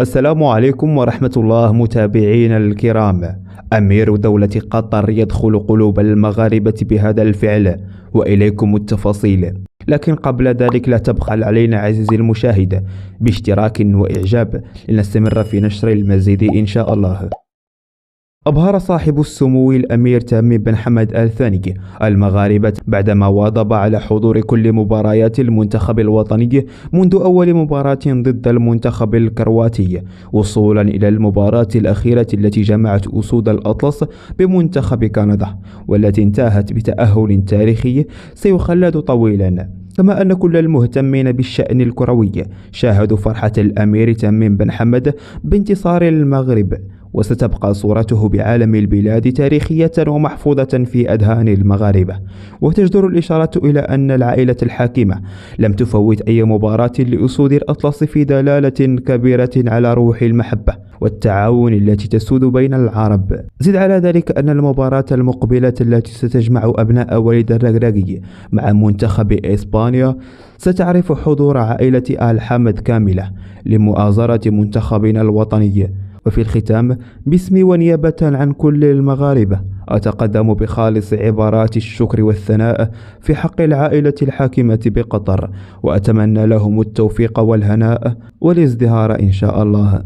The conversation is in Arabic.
السلام عليكم ورحمة الله متابعينا الكرام. أمير دولة قطر يدخل قلوب المغاربة بهذا الفعل، وإليكم التفاصيل. لكن قبل ذلك لا تبخل علينا عزيزي المشاهد باشتراك وإعجاب لنستمر في نشر المزيد إن شاء الله. أبهر صاحب السمو الأمير تميم بن حمد آل ثاني المغاربة بعدما واظب على حضور كل مباريات المنتخب الوطني منذ أول مباراة ضد المنتخب الكرواتي، وصولا إلى المباراة الأخيرة التي جمعت أسود الأطلس بمنتخب كندا، والتي انتهت بتأهل تاريخي سيخلد طويلا. كما أن كل المهتمين بالشأن الكروي شاهدوا فرحة الأمير تميم بن حمد بانتصار المغرب، وستبقى صورته بعالم البلاد تاريخية ومحفوظة في أذهان المغاربة. وتجدر الإشارة إلى أن العائلة الحاكمة لم تفوت أي مباراة لأسود الأطلس، في دلالة كبيرة على روح المحبة والتعاون التي تسود بين العرب. زد على ذلك أن المباراة المقبلة التي ستجمع أبناء وليد الركراكي مع منتخب إسبانيا ستعرف حضور عائلة آل حمد كاملة لمؤازرة منتخبنا الوطني. وفي الختام، باسمي ونيابة عن كل المغاربة، أتقدم بخالص عبارات الشكر والثناء في حق العائلة الحاكمة بقطر، وأتمنى لهم التوفيق والهناء والازدهار إن شاء الله.